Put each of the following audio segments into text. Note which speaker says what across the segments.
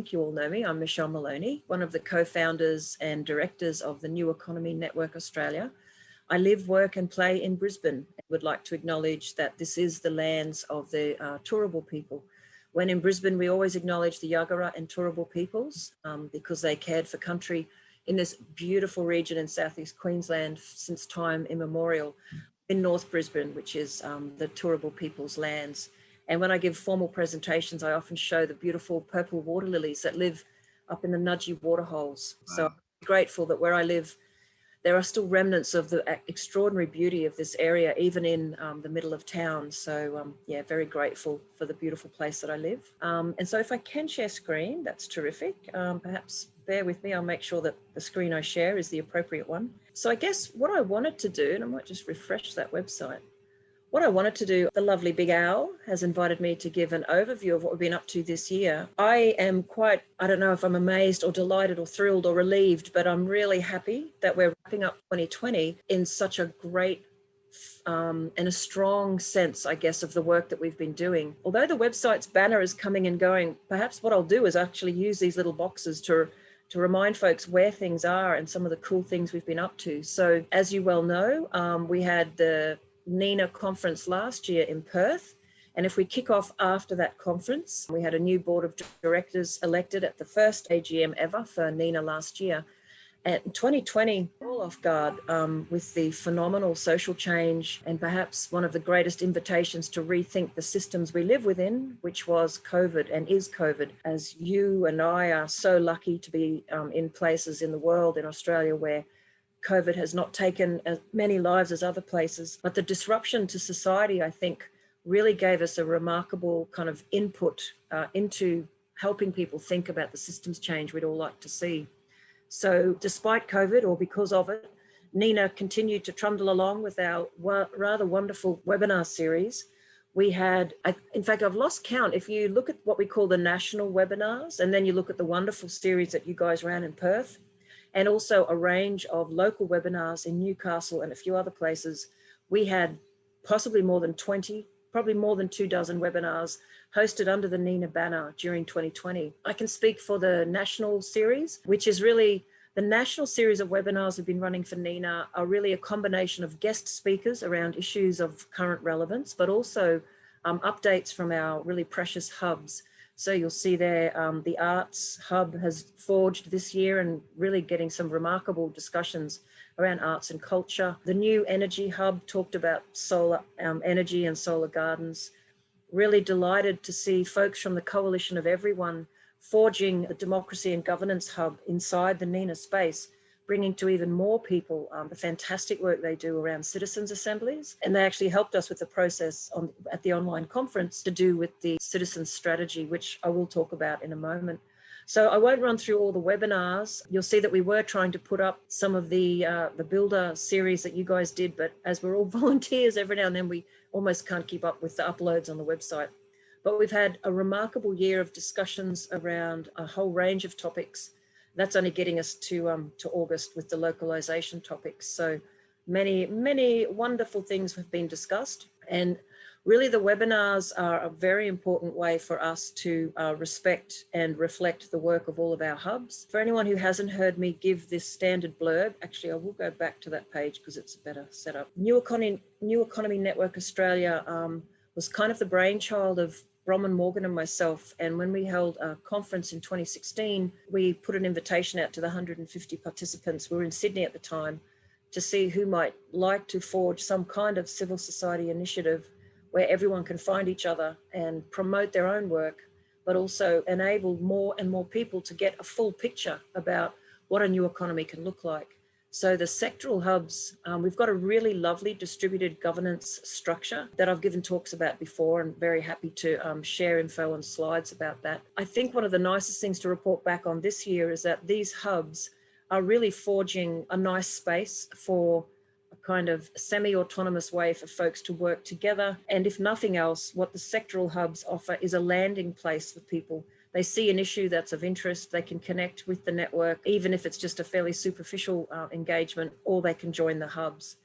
Speaker 1: think you all know me. I'm Michelle Maloney, one of the co-founders and directors of the New Economy Network Australia. I live, work and play in Brisbane and would like to acknowledge that this is the lands of the Turrbal people. When in Brisbane, we always acknowledge the Yagara and Turrbal peoples because they cared for country in this beautiful region in southeast Queensland since time immemorial, in North Brisbane, which is the Turrbal people's lands. And when I give formal presentations, I often show the beautiful purple water lilies that live up in the Nudgee waterholes. Wow. So I'm grateful that where I live, there are still remnants of the extraordinary beauty of this area, even in the middle of town. So yeah, very grateful for the beautiful place that I live. And so if I can share screen, that's terrific. Perhaps bear with me, I'll make sure that the screen I share is the appropriate one. So I guess what I wanted to do, and I might just refresh that website. What I wanted to do, the lovely Big Owl has invited me to give an overview of what we've been up to this year. I am quite, I don't know if I'm amazed or delighted or thrilled or relieved, but I'm really happy that we're wrapping up 2020 in such a great and a strong sense, I guess, of the work that we've been doing. Although the website's banner is coming and going, perhaps what I'll do is actually use these little boxes to remind folks where things are and some of the cool things we've been up to. So as you well know, we had the NENA conference last year in Perth. And if we kick off after that conference, we had a new board of directors elected at the first AGM ever for NENA last year. And 2020, all off guard with the phenomenal social change and perhaps one of the greatest invitations to rethink the systems we live within, which was COVID and is COVID. As you and I are so lucky to be in places in the world, in Australia, where COVID has not taken as many lives as other places, but the disruption to society, I think, really gave us a remarkable kind of input into helping people think about the systems change we'd all like to see. So despite COVID, or because of it, NENA continued to trundle along with our rather wonderful webinar series. We had, in fact, I've lost count. If you look at what we call the national webinars, and then you look at the wonderful series that you guys ran in Perth, and also a range of local webinars in Newcastle and a few other places, we had possibly more than 20, probably more than 24 webinars hosted under the NENA banner during 2020. I can speak for the national series, which is really the national series of webinars we've been running for NENA are really a combination of guest speakers around issues of current relevance, but also updates from our really precious hubs. So you'll see there, the Arts Hub has forged this year and really getting some remarkable discussions around arts and culture. The new Energy Hub talked about solar energy and solar gardens. Really delighted to see folks from the Coalition of Everyone forging the Democracy and Governance Hub inside the NENA space, bringing to even more people the fantastic work they do around citizens' assemblies. And they actually helped us with the process at the online conference to do with the citizens strategy, which I will talk about in a moment. So I won't run through all the webinars. You'll see that we were trying to put up some of the Builder series that you guys did, but as we're all volunteers, every now and then we almost can't keep up with the uploads on the website. But we've had a remarkable year of discussions around a whole range of topics. That's only getting us to August with the localization topics. So many wonderful things have been discussed. And really the webinars are a very important way for us to respect and reflect the work of all of our hubs. For anyone who hasn't heard me give this standard blurb, actually I will go back to that page because it's a better setup. New Economy Network Australia was kind of the brainchild of Bronwyn Morgan and myself, and when we held a conference in 2016, we put an invitation out to the 150 participants. We were in Sydney at the time to see who might like to forge some kind of civil society initiative where everyone can find each other and promote their own work, but also enable more and more people to get a full picture about what a new economy can look like. So the sectoral hubs, we've got a really lovely distributed governance structure that I've given talks about before, and very happy to share info and slides about that. I think one of the nicest things to report back on this year is that these hubs are really forging a nice space for a kind of semi-autonomous way for folks to work together. And if nothing else, what the sectoral hubs offer is a landing place for people. They see an issue that's of interest, they can connect with the network, even if it's just a fairly superficial engagement, or they can join the hubs.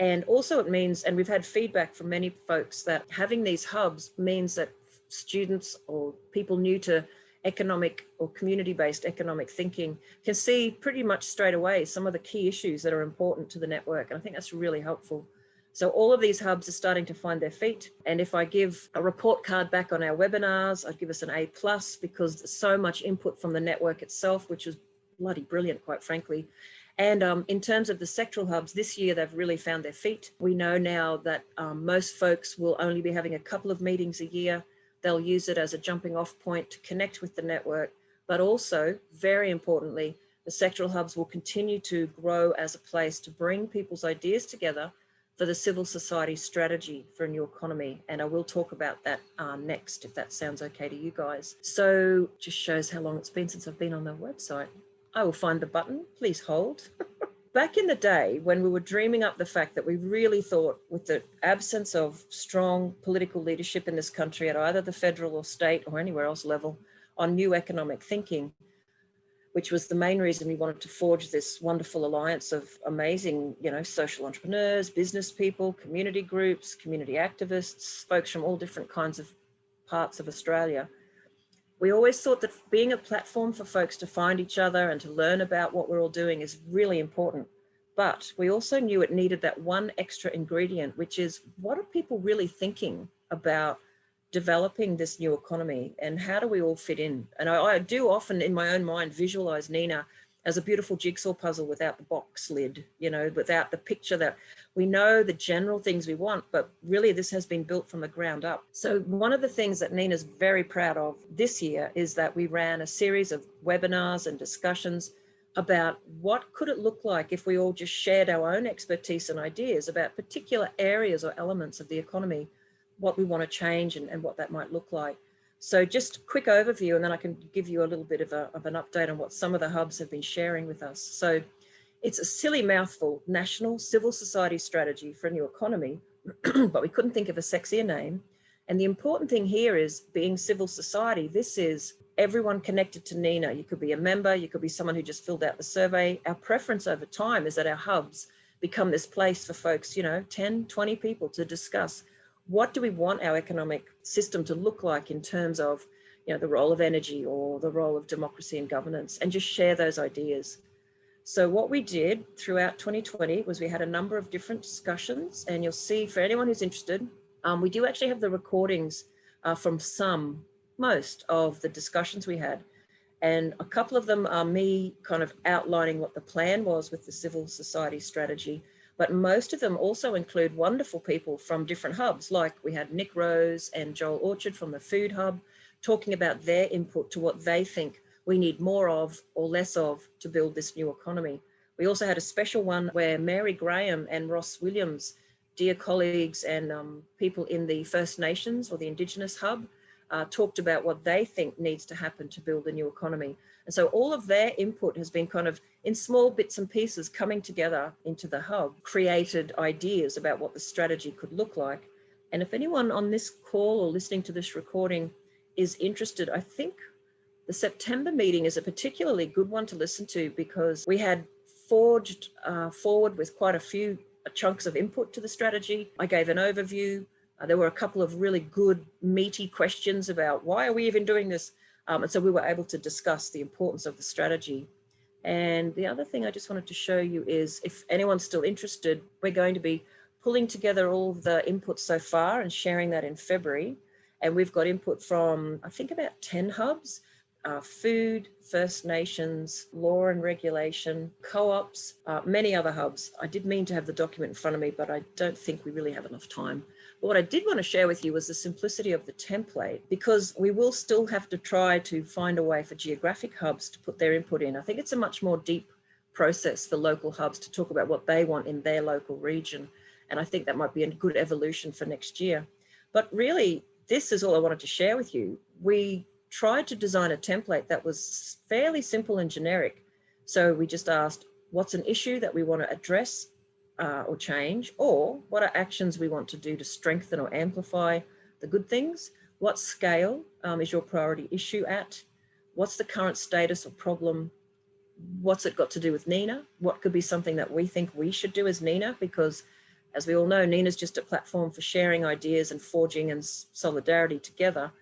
Speaker 1: And also it means, and we've had feedback from many folks, that having these hubs means that students or people new to economic or community-based economic thinking can see pretty much straight away some of the key issues that are important to the network. And I think that's really helpful. So all of these hubs are starting to find their feet. And if I give a report card back on our webinars, I'd give us an A+, because there's so much input from the network itself, which was bloody brilliant, quite frankly. And in terms of the sectoral hubs, this year they've really found their feet. We know now that most folks will only be having a couple of meetings a year. They'll use it as a jumping off point to connect with the network, but also, very importantly, the sectoral hubs will continue to grow as a place to bring people's ideas together for the civil society strategy for a new economy. And I will talk about that next, if that sounds okay to you guys. So just shows how long it's been since I've been on the website. I will find the button, please hold. Back in the day when we were dreaming up the fact that we really thought, with the absence of strong political leadership in this country at either the federal or state or anywhere else level on new economic thinking, which was the main reason we wanted to forge this wonderful alliance of amazing, social entrepreneurs, business people, community groups, community activists, folks from all different kinds of parts of Australia. We always thought that being a platform for folks to find each other and to learn about what we're all doing is really important. But we also knew it needed that one extra ingredient, which is, what are people really thinking about developing this new economy, and how do we all fit in? And I do often in my own mind visualize NENA as a beautiful jigsaw puzzle without the box lid, without the picture that we know the general things we want, but really this has been built from the ground up. So one of the things that NENA's very proud of this year is that we ran a series of webinars and discussions about what could it look like if we all just shared our own expertise and ideas about particular areas or elements of the economy, what we want to change and what that might look like. So just a quick overview, and then I can give you a little bit of an update on what some of the hubs have been sharing with us. So it's a silly mouthful, National Civil Society Strategy for a New Economy, but we couldn't think of a sexier name. And the important thing here is, being civil society, this is everyone connected to NENA. You could be a member, you could be someone who just filled out the survey. Our preference over time is that our hubs become this place for folks, 10, 20 people to discuss, what do we want our economic system to look like in terms of, the role of energy or the role of democracy and governance, and just share those ideas. So what we did throughout 2020 was we had a number of different discussions, and you'll see, for anyone who's interested, we do actually have the recordings from most of the discussions we had. And a couple of them are me kind of outlining what the plan was with the civil society strategy. But most of them also include wonderful people from different hubs, like we had Nick Rose and Joel Orchard from the Food Hub talking about their input to what they think we need more of or less of to build this new economy. We also had a special one where Mary Graham and Ross Williams, dear colleagues and people in the First Nations or the Indigenous Hub, talked about what they think needs to happen to build a new economy. And so all of their input has been kind of in small bits and pieces coming together into the hub, created ideas about what the strategy could look like. And if anyone on this call or listening to this recording is interested, I think the September meeting is a particularly good one to listen to, because we had forged forward with quite a few chunks of input to the strategy. I gave an overview. There were a couple of really good, meaty questions about why are we even doing this? And so we were able to discuss the importance of the strategy. And the other thing I just wanted to show you is, if anyone's still interested, we're going to be pulling together all of the input so far and sharing that in February. And we've got input from, I think, about 10 hubs, food, First Nations, law and regulation, co-ops, many other hubs. I did mean to have the document in front of me, but I don't think we really have enough time. But what I did want to share with you was the simplicity of the template, because we will still have to try to find a way for geographic hubs to put their input in. I think it's a much more deep process for local hubs to talk about what they want in their local region. And I think that might be a good evolution for next year. But really, this is all I wanted to share with you. We tried to design a template that was fairly simple and generic. So we just asked, what's an issue that we want to address or change, or what are actions we want to do to strengthen or amplify the good things? What scale is your priority issue at? What's the current status or problem? What's it got to do with NENA? What could be something that we think we should do as NENA? Because as we all know, NENA is just a platform for sharing ideas and forging and solidarity together.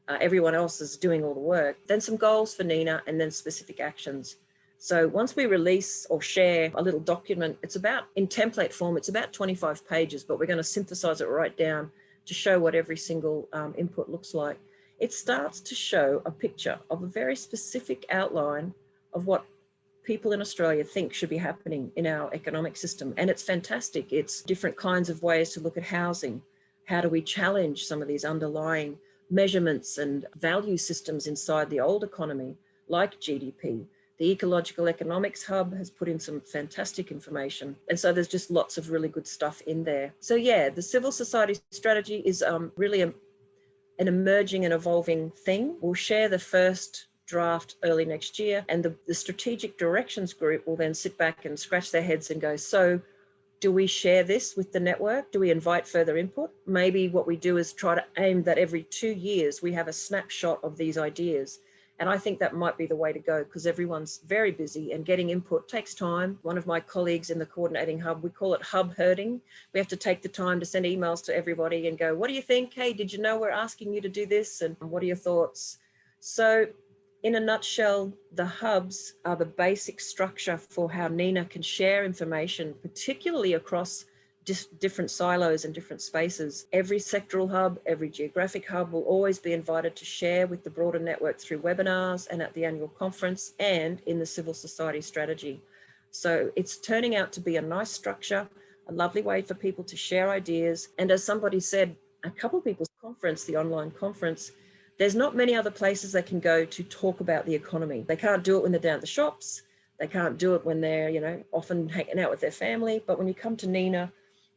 Speaker 1: everyone else is doing all the work, then some goals for NENA, and then specific actions. So once we release or share a little document, it's about, in template form, it's about 25 pages, but we're going to synthesize it right down to show what every single input looks like. It starts to show a picture of a very specific outline of what people in Australia think should be happening in our economic system. And it's fantastic. It's different kinds of ways to look at housing. How do we challenge some of these underlying measurements and value systems inside the old economy, like GDP? The Ecological Economics Hub has put in some fantastic information. And so there's just lots of really good stuff in there. So yeah, the civil society strategy is really an emerging and evolving thing. We'll share the first draft early next year, and the strategic directions group will then sit back and scratch their heads and go, so do we share this with the network? Do we invite further input? Maybe what we do is try to aim that every 2 years we have a snapshot of these ideas. And I think that might be the way to go, because everyone's very busy and getting input takes time. One of my colleagues in the coordinating hub, we call it hub herding. We have to take the time to send emails to everybody and go, what do you think? Hey, did you know we're asking you to do this? And what are your thoughts? So in a nutshell, the hubs are the basic structure for how NENA can share information, particularly across different silos and different spaces. Every sectoral hub, every geographic hub will always be invited to share with the broader network through webinars and at the annual conference and in the civil society strategy. So it's turning out to be a nice structure, a lovely way for people to share ideas. And as somebody said, a couple of people's conference, the online conference, there's not many other places they can go to talk about the economy. They can't do it when they're down at the shops. They can't do it when they're, often hanging out with their family. But when you come to NENA,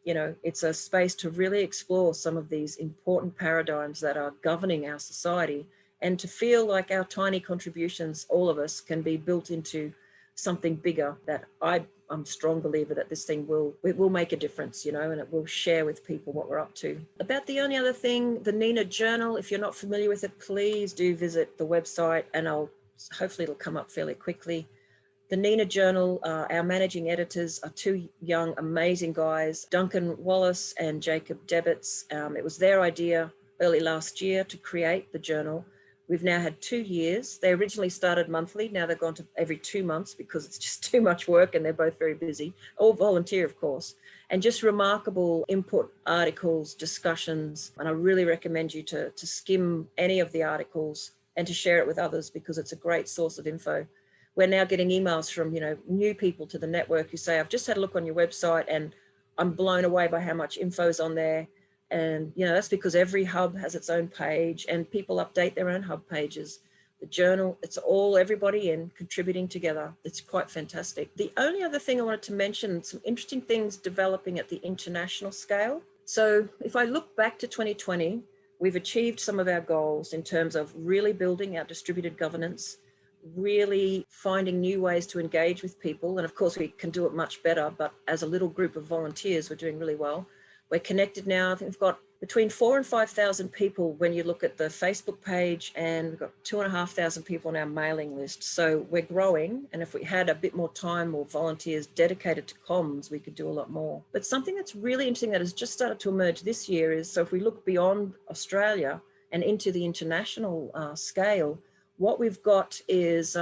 Speaker 1: it's a space to really explore some of these important paradigms that are governing our society, and to feel like our tiny contributions, all of us, can be built into something bigger. That I'm a strong believer that this thing will make a difference, and it will share with people what we're up to. About the only other thing, the NENA Journal, if you're not familiar with it, please do visit the website, and hopefully it'll come up fairly quickly. The NENA Journal, our managing editors are two young, amazing guys, Duncan Wallace and Jacob Debitz. It was their idea early last year to create the journal. We've now had 2 years. They originally started monthly. Now they've gone to every 2 months because it's just too much work, and they're both very busy, all volunteer, of course. And just remarkable input, articles, discussions. And I really recommend you to skim any of the articles and to share it with others, because it's a great source of info. We're now getting emails from, new people to the network who say, I've just had a look on your website and I'm blown away by how much info is on there. And, that's because every hub has its own page and people update their own hub pages. The journal, it's all everybody in contributing together. It's quite fantastic. The only other thing I wanted to mention, some interesting things developing at the international scale. So if I look back to 2020, we've achieved some of our goals in terms of really building our distributed governance, really finding new ways to engage with people. And of course, we can do it much better, but as a little group of volunteers, we're doing really well. We're connected now. I think we've got between 4,000 and 5,000 people when you look at the Facebook page, and we've got 2,500 people on our mailing list. So we're growing. And if we had a bit more time or volunteers dedicated to comms, we could do a lot more. But something that's really interesting that has just started to emerge this year is, so if we look beyond Australia and into the international scale, what we've got is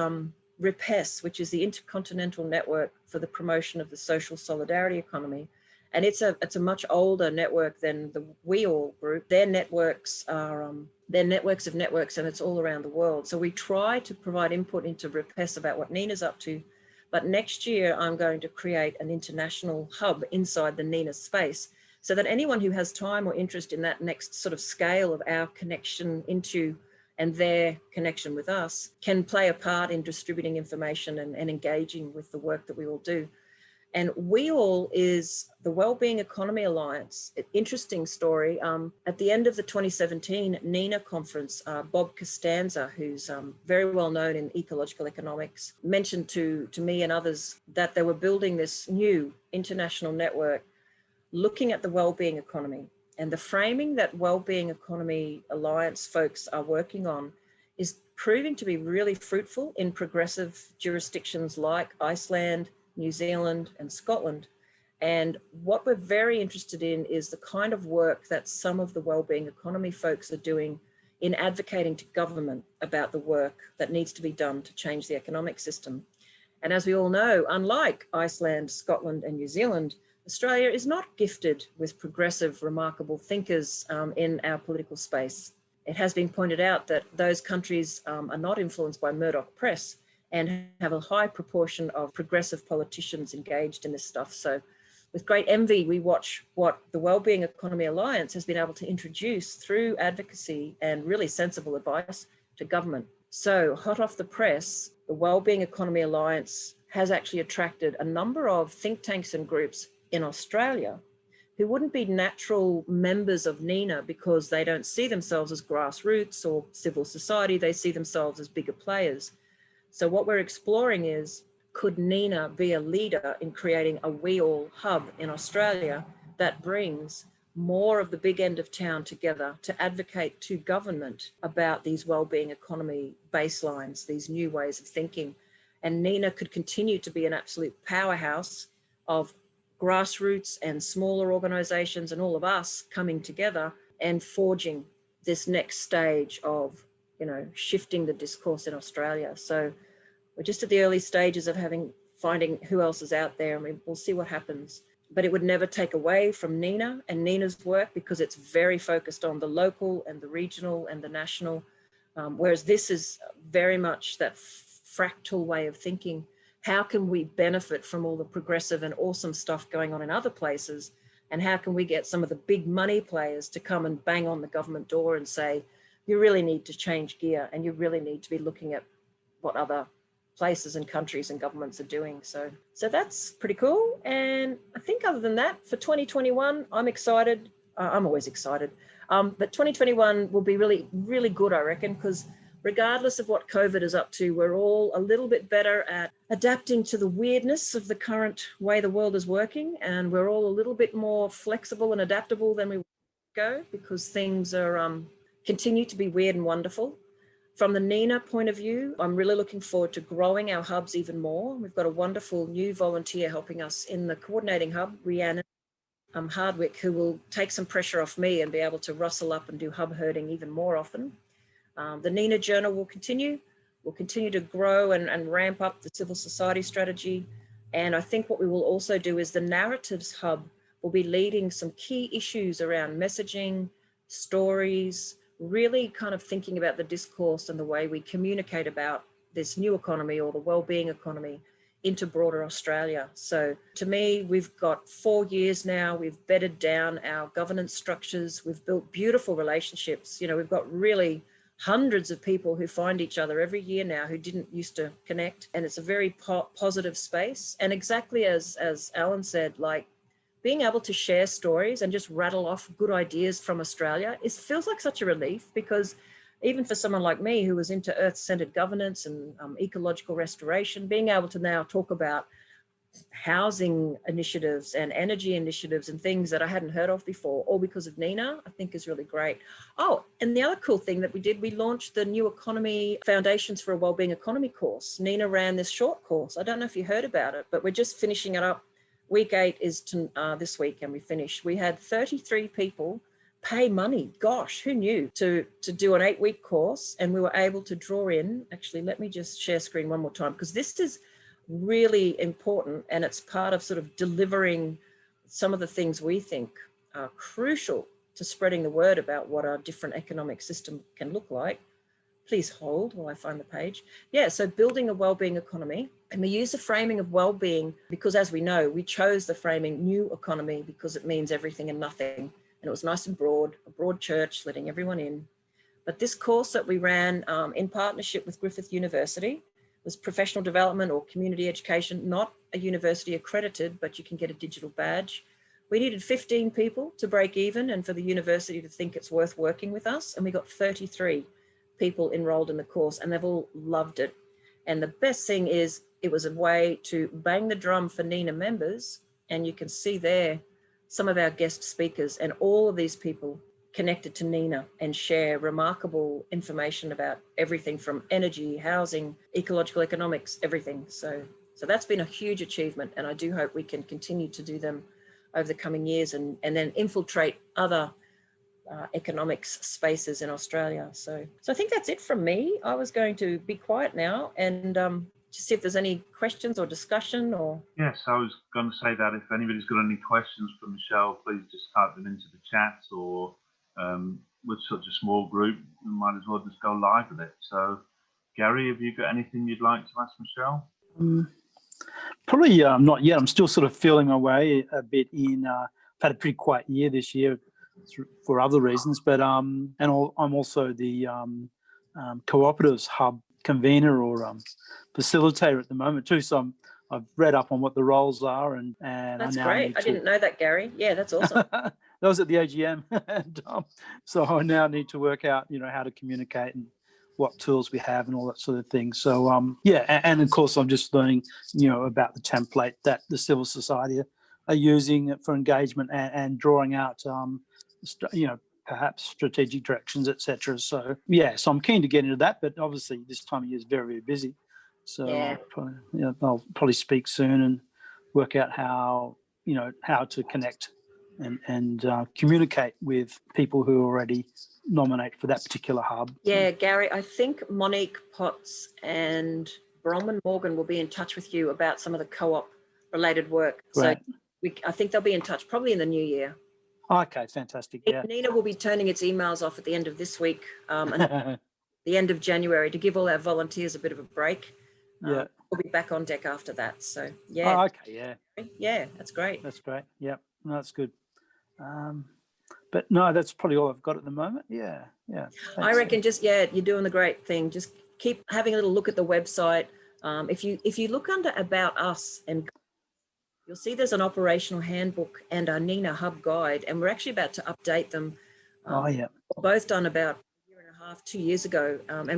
Speaker 1: RIPES, which is the Intercontinental Network for the Promotion of the Social Solidarity Economy. And it's a much older network than the We All group. Their networks are, they're networks of networks, and it's all around the world. So we try to provide input into RIPES about what NENA's up to. But next year, I'm going to create an international hub inside the NENA space, so that anyone who has time or interest in that next sort of scale of our connection into and their connection with us can play a part in distributing information and engaging with the work that we all do. And We All is the Wellbeing Economy Alliance. Interesting story. At the end of the 2017 NENA conference, Bob Costanza, who's very well known in ecological economics, mentioned to me and others that they were building this new international network looking at the wellbeing economy. And the framing that Wellbeing Economy Alliance folks are working on is proving to be really fruitful in progressive jurisdictions like Iceland, New Zealand, and Scotland. And what we're very interested in is the kind of work that some of the wellbeing economy folks are doing in advocating to government about the work that needs to be done to change the economic system. And as we all know, unlike Iceland, Scotland, and New Zealand, Australia is not gifted with progressive, remarkable thinkers in our political space. It has been pointed out that those countries are not influenced by Murdoch press and have a high proportion of progressive politicians engaged in this stuff. So with great envy, we watch what the Wellbeing Economy Alliance has been able to introduce through advocacy and really sensible advice to government. So hot off the press, the Wellbeing Economy Alliance has actually attracted a number of think tanks and groups in Australia who wouldn't be natural members of NENA because they don't see themselves as grassroots or civil society. They see themselves as bigger players. So what we're exploring is, could NENA be a leader in creating a We All hub in Australia that brings more of the big end of town together to advocate to government about these wellbeing economy baselines, these new ways of thinking. And NENA could continue to be an absolute powerhouse of grassroots and smaller organizations and all of us coming together and forging this next stage of, shifting the discourse in Australia. So we're just at the early stages of finding who else is out there, and we'll see what happens. But it would never take away from NENA and NENA's work because it's very focused on the local and the regional and the national, whereas this is very much that fractal way of thinking. How can we benefit from all the progressive and awesome stuff going on in other places? And how can we get some of the big money players to come and bang on the government door and say, you really need to change gear and you really need to be looking at what other places and countries and governments are doing. So that's pretty cool. And I think other than that, for 2021, I'm excited. I'm always excited. But 2021 will be really, really good, I reckon, because regardless of what COVID is up to, we're all a little bit better at adapting to the weirdness of the current way the world is working. And we're all a little bit more flexible and adaptable than we go because things are continue to be weird and wonderful. From the NENA point of view, I'm really looking forward to growing our hubs even more. We've got a wonderful new volunteer helping us in the coordinating hub, Rhiannon Hardwick, who will take some pressure off me and be able to rustle up and do hub herding even more often. The NENA Journal will continue. We'll continue to grow and ramp up the civil society strategy. And I think what we will also do is the Narratives Hub will be leading some key issues around messaging, stories, really kind of thinking about the discourse and the way we communicate about this new economy or the wellbeing economy into broader Australia. So to me, we've got 4 years now, we've bedded down our governance structures, we've built beautiful relationships. We've got really hundreds of people who find each other every year now who didn't used to connect. And it's a very positive space. And exactly as Alan said, like being able to share stories and just rattle off good ideas from Australia, it feels like such a relief because even for someone like me who was into earth-centered governance and ecological restoration, being able to now talk about housing initiatives and energy initiatives and things that I hadn't heard of before, all because of NENA, I think is really great. Oh, and the other cool thing that we did, we launched the New Economy Foundations for a Wellbeing Economy course. NENA ran this short course. I don't know if you heard about it, but we're just finishing it up. Week 8 is this week and we finished. We had 33 people pay money. Gosh, who knew? To do an 8-week course, and we were able to draw in, actually, let me just share screen one more time, because this is really important and it's part of sort of delivering some of the things we think are crucial to spreading the word about what our different economic system can look like. Please hold while I find the page. Yeah, so building a wellbeing economy. And we use the framing of wellbeing because, as we know, we chose the framing new economy because it means everything and nothing. And it was nice and broad, a broad church letting everyone in. But this course that we ran in partnership with Griffith University was professional development or community education, not a university accredited, but you can get a digital badge. We needed 15 people to break even and for the university to think it's worth working with us. And we got 33 people enrolled in the course and they've all loved it. And the best thing is it was a way to bang the drum for NENA members. And you can see there some of our guest speakers and all of these people connected to NENA and share remarkable information about everything from energy, housing, ecological economics, everything. So that's been a huge achievement. And I do hope we can continue to do them over the coming years and then infiltrate other economics spaces in Australia. So I think that's it from me. I was going to be quiet now and just see if there's any questions or discussion or.
Speaker 2: Yes, I was going to say that if anybody's got any questions for Michelle, please just type them into the chat, or with such a small group, we might as well just go live with it. So, Gary, have you got anything you'd like to ask Michelle?
Speaker 3: Probably not yet. I'm still sort of feeling my way a bit in. I've had a pretty quiet year this year for other reasons, but I'm also the Cooperatives Hub convener or facilitator at the moment too. So I've read up on what the roles are, and
Speaker 1: that's great. I didn't know that, Gary. Yeah, that's awesome.
Speaker 3: That was at the AGM, and so I now need to work out, how to communicate and what tools we have and all that sort of thing. So and of course I'm just learning, about the template that the civil society are using for engagement and drawing out, perhaps strategic directions, etc. So so I'm keen to get into that, but obviously this time of year is very, very busy. So I'll probably speak soon and work out how to connect and communicate with people who already nominate for that particular hub.
Speaker 1: Yeah, Gary, I think Monique Potts and Bronwyn Morgan will be in touch with you about some of the co-op related work.
Speaker 3: Right.
Speaker 1: So I think they'll be in touch probably in the new year.
Speaker 3: Okay, fantastic. Yeah.
Speaker 1: NENA will be turning its emails off at the end of this week and the end of January to give all our volunteers a bit of a break.
Speaker 3: Yeah.
Speaker 1: We'll be back on deck after that. So, yeah.
Speaker 3: Oh, okay, yeah.
Speaker 1: Yeah, that's great.
Speaker 3: That's great. Yeah, no, that's good. But no, that's probably all I've got at the moment. Yeah. Thanks.
Speaker 1: I reckon you're doing the great thing. Just keep having a little look at the website. If you look under About Us, and you'll see there's an operational handbook and a NENA hub guide, and we're actually about to update them. We're both done about a year and a half, 2 years ago, and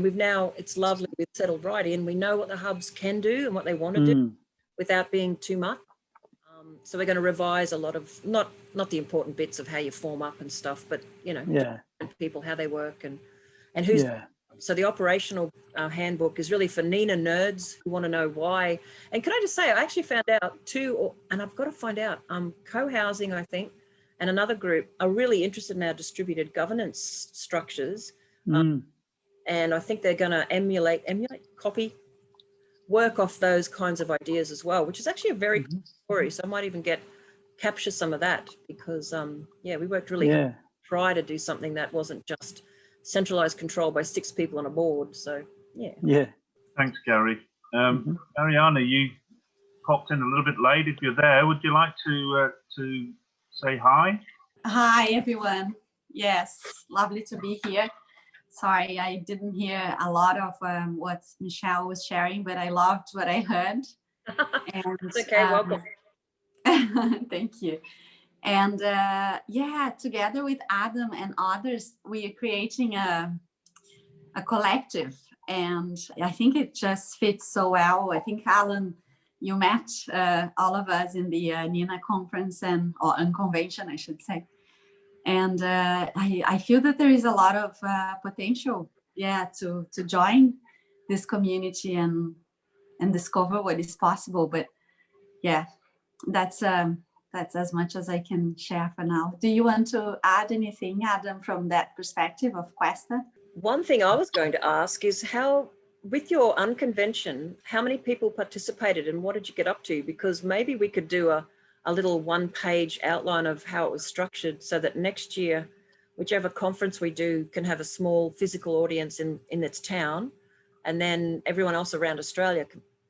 Speaker 1: it's lovely. We've settled right in. We know what the hubs can do and what they want to do without being too much. So we're going to revise a lot of not the important bits of how you form up and stuff, but people, how they work and who's. So the operational handbook is really for NENA nerds who want to know why. And can I just say, I actually found out and I've got to find out, co-housing, I think, and another group are really interested in our distributed governance structures. And I think they're going to copy, work off those kinds of ideas as well, which is actually a very cool story. So I might even capture some of that because, we worked really hard to try to do something that wasn't just centralized control by 6 people on a board. So,
Speaker 3: yeah.
Speaker 2: Thanks, Gary. Mariana, you popped in a little bit late. If you're there, would you like to say hi?
Speaker 4: Hi, everyone. Yes, lovely to be here. Sorry, I didn't hear a lot of what Michelle was sharing, but I loved what I heard. And,
Speaker 1: it's okay, welcome.
Speaker 4: Thank you. And together with Adam and others, we are creating a collective. And I think it just fits so well. I think, Alan, you met all of us in the NENA conference or convention, I should say. And I feel that there is a lot of potential, to join this community and discover what is possible. But that's as much as I can share for now. Do you want to add anything, Adam, from that perspective of Questa?
Speaker 1: One thing I was going to ask is how, with your unconvention, how many people participated and what did you get up to? Because maybe we could do a little one-page outline of how it was structured so that next year, whichever conference we do can have a small physical audience in its town, and then everyone else around Australia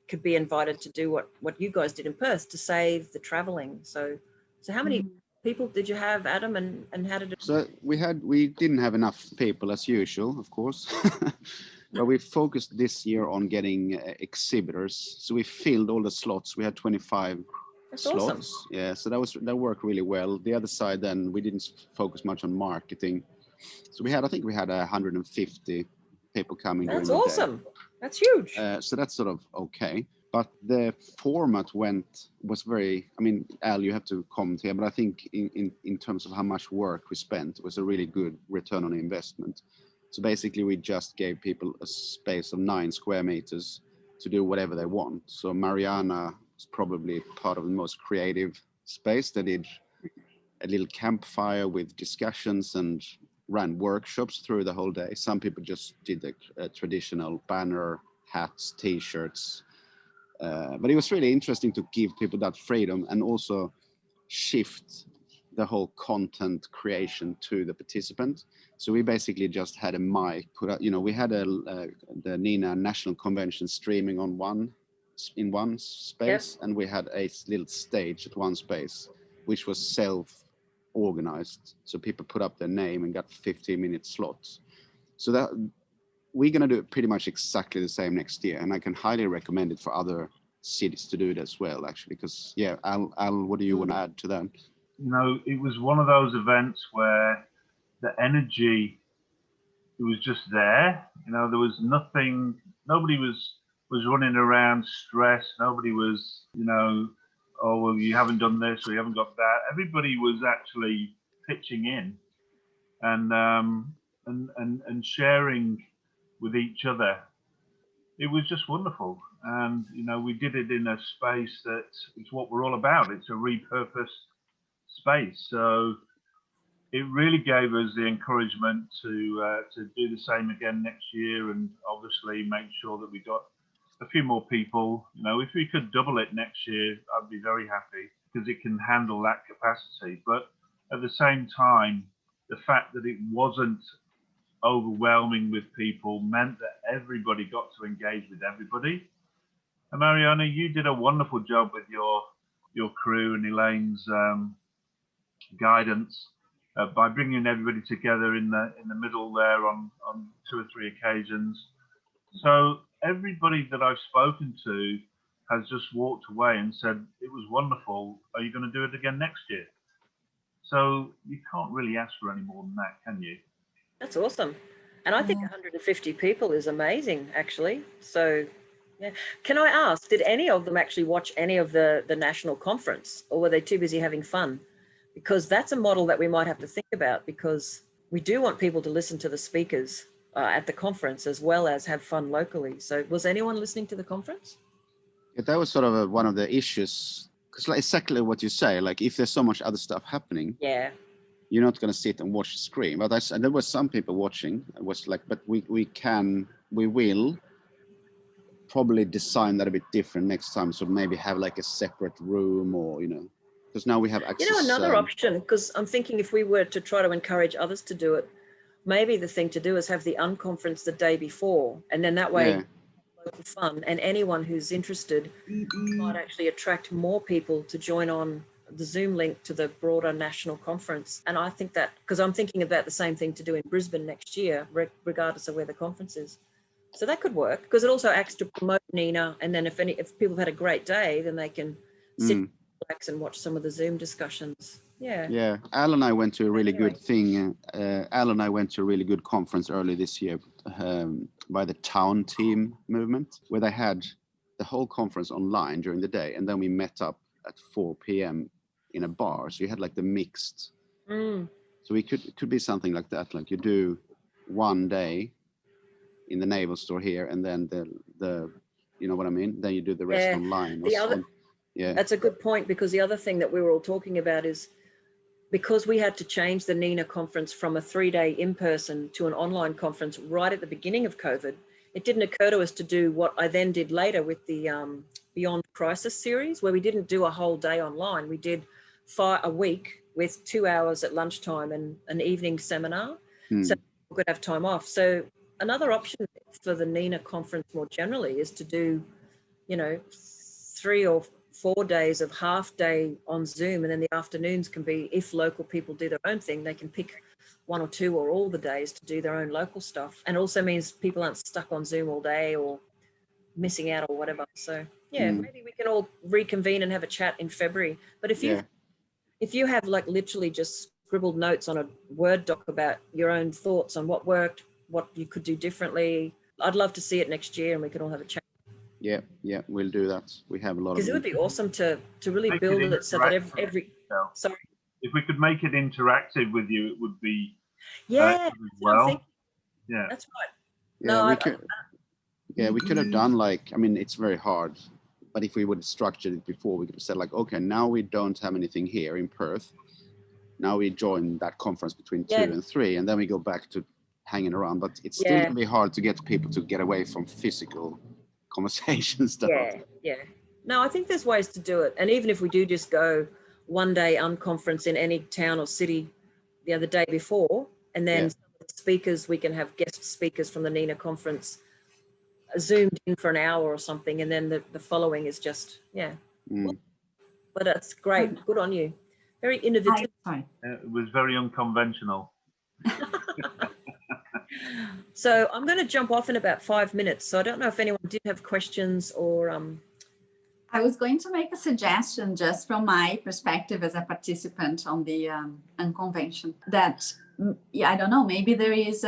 Speaker 1: could be invited to do what you guys did in Perth to save the traveling. So how many people did you have, Adam, and how did it?
Speaker 5: So we didn't have enough people as usual, of course, but we focused this year on getting exhibitors. So we filled all the slots. We had 25 slots. Awesome. Yeah, so that worked really well. The other side, then we didn't focus much on marketing. So I think we had 150 people coming.
Speaker 1: That's awesome. That's huge.
Speaker 5: So that's sort of okay. But the format was very, Al, you have to comment here, but I think in terms of how much work we spent, it was a really good return on investment. So basically we just gave people a space of 9 square meters to do whatever they want. So Mariana was probably part of the most creative space. They did a little campfire with discussions and ran workshops through the whole day. Some people just did the traditional banner, hats, t-shirts. But it was really interesting to give people that freedom and also shift the whole content creation to the participant. So we basically just had a mic put up, we had the NENA National Convention streaming on in one space, and we had a little stage at one space, which was self-organized. So people put up their name and got 15-minute slots. So that we're going to do pretty much exactly the same next year, and I can highly recommend it for other cities to do it as well, actually, because Al, what do you want to add to that?
Speaker 2: It was one of those events where the energy, it was just there. There was nothing, nobody was running around stressed. Nobody was, oh, well, you haven't done this or you haven't got that. Everybody was actually pitching in and sharing with each other. It was just wonderful. And, we did it in a space that it's what we're all about. It's a repurposed space. So it really gave us the encouragement to do the same again next year, and obviously make sure that we got a few more people. If we could double it next year, I'd be very happy, because it can handle that capacity. But at the same time, the fact that it wasn't overwhelming with people meant that everybody got to engage with everybody. And Mariana, you did a wonderful job with your crew and Elaine's guidance by bringing everybody together in the middle there on 2 or 3 occasions. So everybody that I've spoken to has just walked away and said, it was wonderful. Are you going to do it again next year? So you can't really ask for any more than that, can you?
Speaker 1: That's awesome. And I think 150 people is amazing, actually. So, yeah. Can I ask, did any of them actually watch any of the national conference, or were they too busy having fun? Because that's a model that we might have to think about, because we do want people to listen to the speakers at the conference as well as have fun locally. So was anyone listening to the conference?
Speaker 5: Yeah, that was sort of one of the issues, because like exactly what you say, like if there's so much other stuff happening, you're not going to sit and watch the screen. But there was some people watching. It was like, but we will probably design that a bit different next time. So maybe have like a separate room, or because now we have access.
Speaker 1: Another option, because I'm thinking if we were to try to encourage others to do it, maybe the thing to do is have the unconference the day before, and then that way local fun, and anyone who's interested might actually attract more people to join on the Zoom link to the broader national conference. And I think that, because I'm thinking about the same thing to do in Brisbane next year, regardless of where the conference is. So that could work, because it also acts to promote NENA, and then if people have had a great day, then they can sit, relax, and watch some of the Zoom discussions. Yeah.
Speaker 5: Al and I went to a really good thing. Al and I went to a really good conference early this year by the Town Team movement, where they had the whole conference online during the day, and then we met up at 4 p.m. in a bar. So you had like the mixed. So it could be something like that. Like you do one day in the naval store here, and then the you know what I mean? Then you do the rest online.
Speaker 1: That's a good point, because the other thing that we were all talking about is, because we had to change the NENA conference from a 3-day in-person to an online conference right at the beginning of COVID, it didn't occur to us to do what I then did later with the Beyond Crisis series, where we didn't do a whole day online. We did a week with 2 hours at lunchtime and an evening seminar, so we could have time off. So another option for the NENA conference more generally is to do, 3 or 4 days of half day on Zoom, and then the afternoons can be, if local people do their own thing, they can pick 1 or 2 or all the days to do their own local stuff. And also means people aren't stuck on Zoom all day or missing out or whatever. So maybe we can all reconvene and have a chat in February. But if you have like literally just scribbled notes on a Word doc about your own thoughts on what worked, what you could do differently, I'd love to see it next year, and we can all have a chat.
Speaker 5: Yeah, we'll do that. We have a lot of.
Speaker 1: Because it would be awesome to really build it so that every sorry.
Speaker 2: If we could make it interactive with you, it would be
Speaker 1: that's right.
Speaker 5: We could have done like, I mean, it's very hard, but if we would have structured it before, we could have said like, okay, now we don't have anything here in Perth. Now we join that conference between 2
Speaker 1: Yeah.
Speaker 5: and 3, and then we go back to hanging around. But it's still
Speaker 1: Yeah.
Speaker 5: going to be hard to get people to get away from physical conversations.
Speaker 1: Yeah. No, I think there's ways to do it. And even if we do just go one day unconference in any town or city the other day before, and then some of the speakers, we can have guest speakers from the NENA conference zoomed in for an hour or something, and then the following is just, But that's great. Good on you. Very innovative.
Speaker 2: It was very unconventional.
Speaker 1: So I'm going to jump off in about 5 minutes. So I don't know if anyone did have questions or...
Speaker 4: I was going to make a suggestion just from my perspective as a participant on the unconvention that, I don't know, maybe there is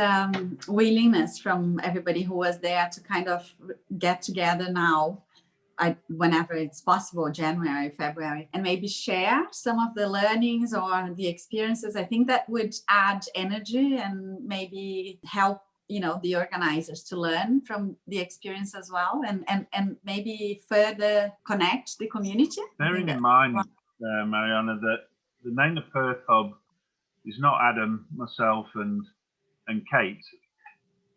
Speaker 4: willingness from everybody who was there to kind of get together now, whenever it's possible, January, February, and maybe share some of the learnings or the experiences. I think that would add energy and maybe help the organizers to learn from the experience as well, and maybe further connect the community.
Speaker 2: Bearing in mind, Mariana, that the NENA Perth Hub is not Adam, myself, and Kate.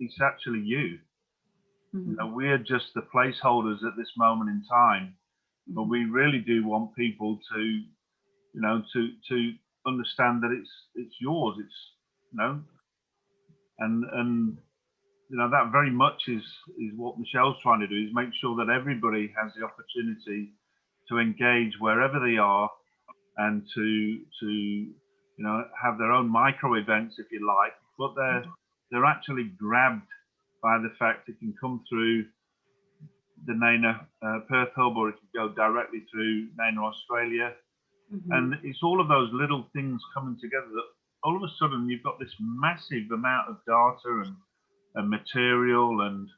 Speaker 2: It's actually you.
Speaker 4: Mm-hmm.
Speaker 2: We're just the placeholders at this moment in time, but we really do want people to, to understand that it's yours. It's, and that very much is what Michelle's trying to do, is make sure that everybody has the opportunity to engage wherever they are, and to have their own micro events, if you like, but they're actually grabbed by the fact it can come through the NENA Perth Hub, or it can go directly through NENA Australia.
Speaker 4: Mm-hmm.
Speaker 2: And it's all of those little things coming together that all of a sudden you've got this massive amount of data and material and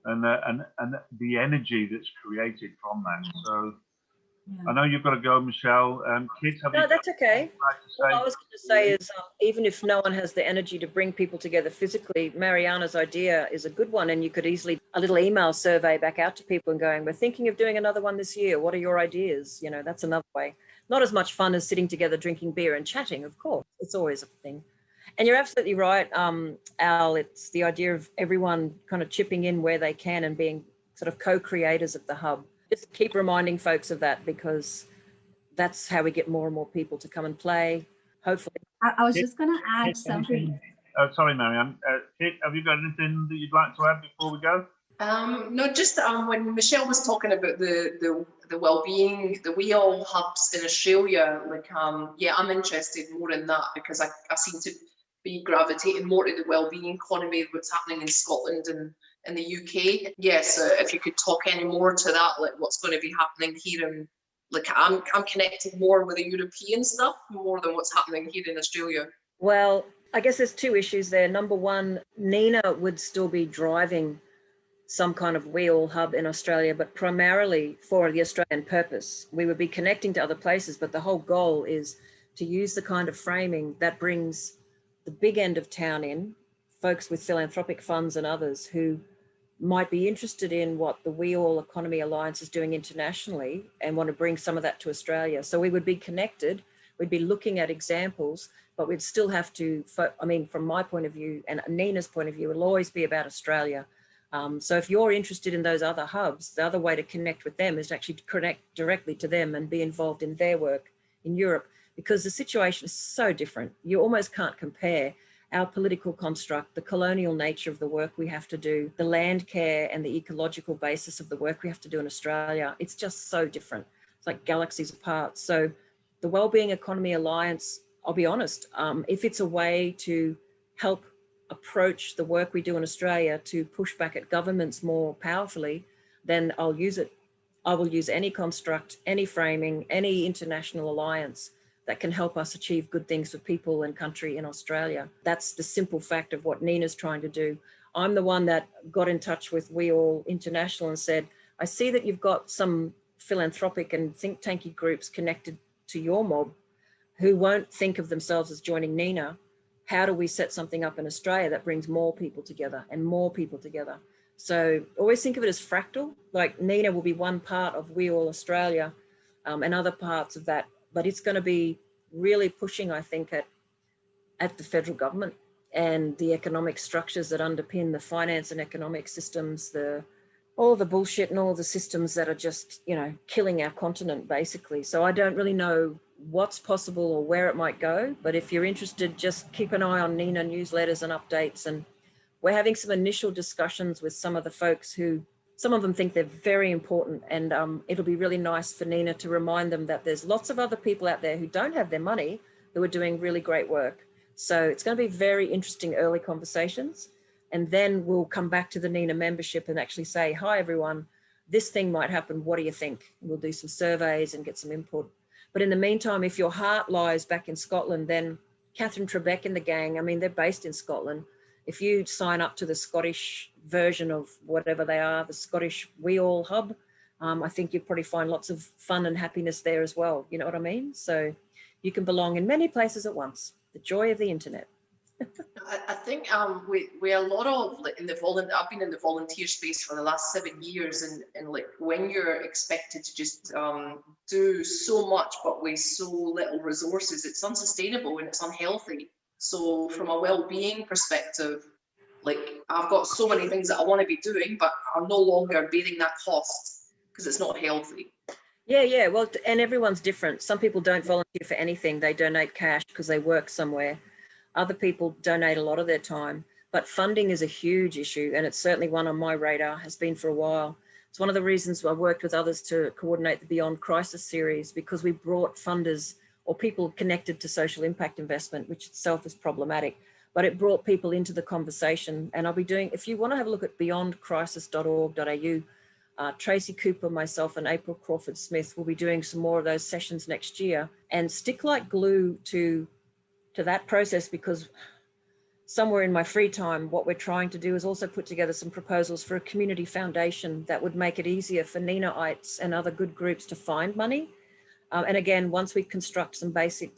Speaker 2: the energy that's created from that. So I know you've got to go, Michelle. Kit,
Speaker 1: No, that's okay.
Speaker 2: What
Speaker 1: I was going to say is, even if no one has the energy to bring people together physically, Mariana's idea is a good one, and you could easily a little email survey back out to people and going, we're thinking of doing another one this year. What are your ideas? That's another way. Not as much fun as sitting together, drinking beer and chatting, of course. It's always a thing. And you're absolutely right, Al. It's the idea of everyone kind of chipping in where they can and being sort of co-creators of the hub. Just keep reminding folks of that, because that's how we get more and more people to come and play, hopefully.
Speaker 4: I was just going to add something.
Speaker 2: Sorry, Marianne. Kit, have you got anything that you'd like to add before we go?
Speaker 6: No, just when Michelle was talking about the well-being, the wheel hubs in Australia, I'm interested more in that, because I seem to be gravitating more to the well-being economy, what's happening in Scotland and in the UK. Yes, if you could talk any more to that, like what's going to be happening here, and I'm connected more with the European stuff more than what's happening here in Australia.
Speaker 1: Well, I guess there's two issues there. Number one, NENA would still be driving some kind of wheel hub in Australia, but primarily for the Australian purpose. We would be connecting to other places, but the whole goal is to use the kind of framing that brings the big end of town in, folks with philanthropic funds and others who might be interested in what the We All Economy Alliance is doing internationally and want to bring some of that to Australia. So we would be connected, we'd be looking at examples, but we'd still have to, from my point of view and NENA's point of view, it'll always be about Australia. So if you're interested in those other hubs, the other way to connect with them is to actually connect directly to them and be involved in their work in Europe, because the situation is so different. You almost can't compare our political construct, the colonial nature of the work we have to do, the land care and the ecological basis of the work we have to do in Australia. It's just so different. It's like galaxies apart. So the Wellbeing Economy Alliance, I'll be honest, if it's a way to help approach the work we do in Australia to push back at governments more powerfully, then I'll use it. I will use any construct, any framing, any international alliance that can help us achieve good things for people and country in Australia. That's the simple fact of what NENA's trying to do. I'm the one that got in touch with We All International and said, I see that you've got some philanthropic and think tanky groups connected to your mob who won't think of themselves as joining NENA. How do we set something up in Australia that brings more people together and more people together? So always think of it as fractal, like NENA will be one part of We All Australia and other parts of that, but it's going to be really pushing, I think, at the federal government and the economic structures that underpin the finance and economic systems, all the bullshit and all the systems that are just, you know, killing our continent, basically. So I don't really know what's possible or where it might go. But if you're interested, just keep an eye on NENA newsletters and updates. And we're having some initial discussions with some of the folks who, some of them think they're very important. And it'll be really nice for NENA to remind them that there's lots of other people out there who don't have their money who are doing really great work. So it's going to be very interesting early conversations. And then we'll come back to the NENA membership and actually say, hi, everyone, this thing might happen. What do you think? And we'll do some surveys and get some input. But in the meantime, if your heart lies back in Scotland, then Catherine Trebek and the gang, I mean, they're based in Scotland. If you sign up to the Scottish version of whatever they are, the Scottish We All Hub, I think you'll probably find lots of fun and happiness there as well. You know what I mean? So you can belong in many places at once. The joy of the internet.
Speaker 6: I think we a lot of, like, I've been in the volunteer space for the last 7 years, and like when you're expected to just do so much but with so little resources, it's unsustainable and it's unhealthy. So from a well-being perspective, like I've got so many things that I want to be doing, but I'm no longer bearing that cost because it's not healthy.
Speaker 1: Yeah. Well, and everyone's different. Some people don't volunteer for anything. They donate cash because they work somewhere. Other people donate a lot of their time, but funding is a huge issue. And it's certainly one on my radar, has been for a while. It's one of the reasons I worked with others to coordinate the Beyond Crisis series, because we brought funders or people connected to social impact investment, which itself is problematic, but it brought people into the conversation. And I'll be doing, if you want to have a look at beyondcrisis.org.au, Tracy Cooper, myself and April Crawford Smith will be doing some more of those sessions next year, and stick like glue to that process, because somewhere in my free time, what we're trying to do is also put together some proposals for a community foundation that would make it easier for NENAites and other good groups to find money. And again, once we construct some basic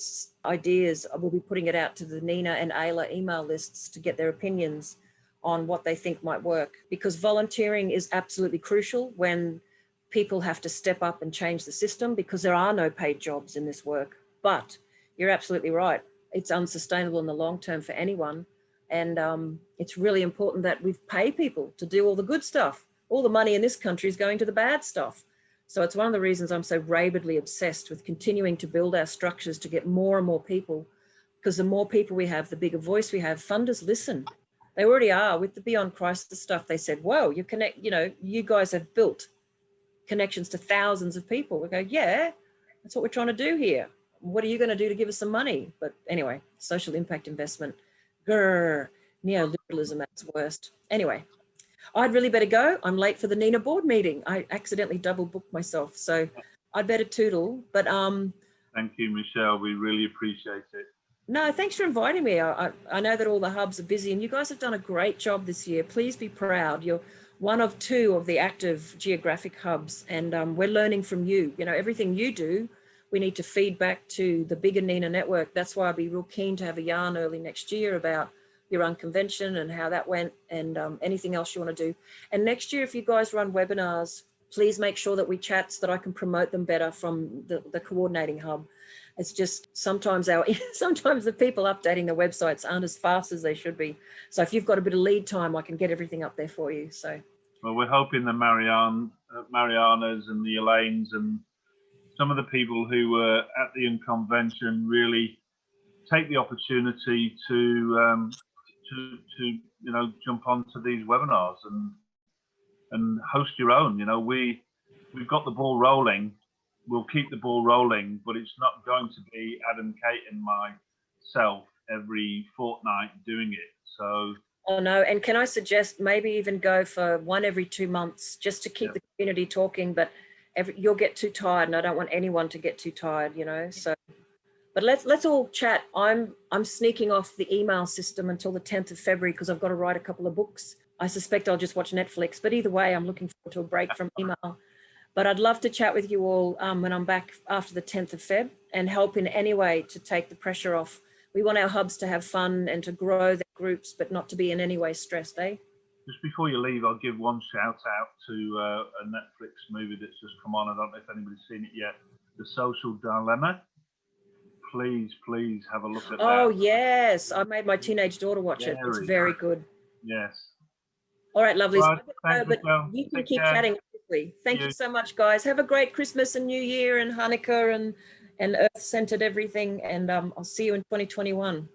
Speaker 1: ideas, we'll be putting it out to the NENA and AILA email lists to get their opinions on what they think might work, because volunteering is absolutely crucial when people have to step up and change the system, because there are no paid jobs in this work. But you're absolutely right. It's unsustainable in the long term for anyone. And it's really important that we pay people to do all the good stuff. All the money in this country is going to the bad stuff. So it's one of the reasons I'm so rabidly obsessed with continuing to build our structures to get more and more people, because the more people we have, the bigger voice we have. Funders listen. They already are. With the Beyond Crisis stuff, they said, whoa, you guys have built connections to thousands of people. We go, yeah, that's what we're trying to do here. What are you going to do to give us some money? But anyway, social impact investment, neoliberalism at its worst. Anyway, I'd really better go. I'm late for the NENA board meeting. I accidentally double booked myself, so I'd better toodle. But
Speaker 2: thank you, Michelle. We really appreciate it.
Speaker 1: No, thanks for inviting me. I know that all the hubs are busy, and you guys have done a great job this year. Please be proud. You're one of two of the active geographic hubs, and we're learning from you. You know, everything you do, we need to feed back to the bigger NENA network. That's why I'd be real keen to have a yarn early next year about your unconvention and how that went, and anything else you want to do. And next year, if you guys run webinars, please make sure that we chat so that I can promote them better from the coordinating hub. It's just sometimes the people updating the websites aren't as fast as they should be. So if you've got a bit of lead time, I can get everything up there for you. So,
Speaker 2: well, we're hoping the Marianas and the Elaines and some of the people who were at the Unconvention really take the opportunity to jump onto these webinars and host your own. You know, we've got the ball rolling. We'll keep the ball rolling, but it's not going to be Adam, Kate, and myself every fortnight doing it. So.
Speaker 1: Oh no, and can I suggest maybe even go for one every 2 months, just to keep the community talking, but you'll get too tired, and I don't want anyone to get too tired, you know. So, but let's all chat. I'm sneaking off the email system until the 10th of February because I've got to write a couple of books. I suspect I'll just watch Netflix, but either way, I'm looking forward to a break from email. But I'd love to chat with you all when I'm back after the 10th of Feb and help in any way to take the pressure off. We want our hubs to have fun and to grow their groups, but not to be in any way stressed, eh?
Speaker 2: Just before you leave, I'll give one shout out to a Netflix movie that's just come on. I don't know if anybody's seen it yet. The Social Dilemma. please have a look at
Speaker 1: Oh,
Speaker 2: that.
Speaker 1: yes. I made my teenage daughter watch it. It's very good.
Speaker 2: Yes.
Speaker 1: All right, lovely.
Speaker 2: Right, thanks,
Speaker 1: But
Speaker 2: Michelle.
Speaker 1: you can
Speaker 2: Take
Speaker 1: keep
Speaker 2: care.
Speaker 1: chatting. Obviously. Thank you so much, guys. Have a great Christmas and New Year and Hanukkah and Earth-centered everything. And I'll see you in 2021.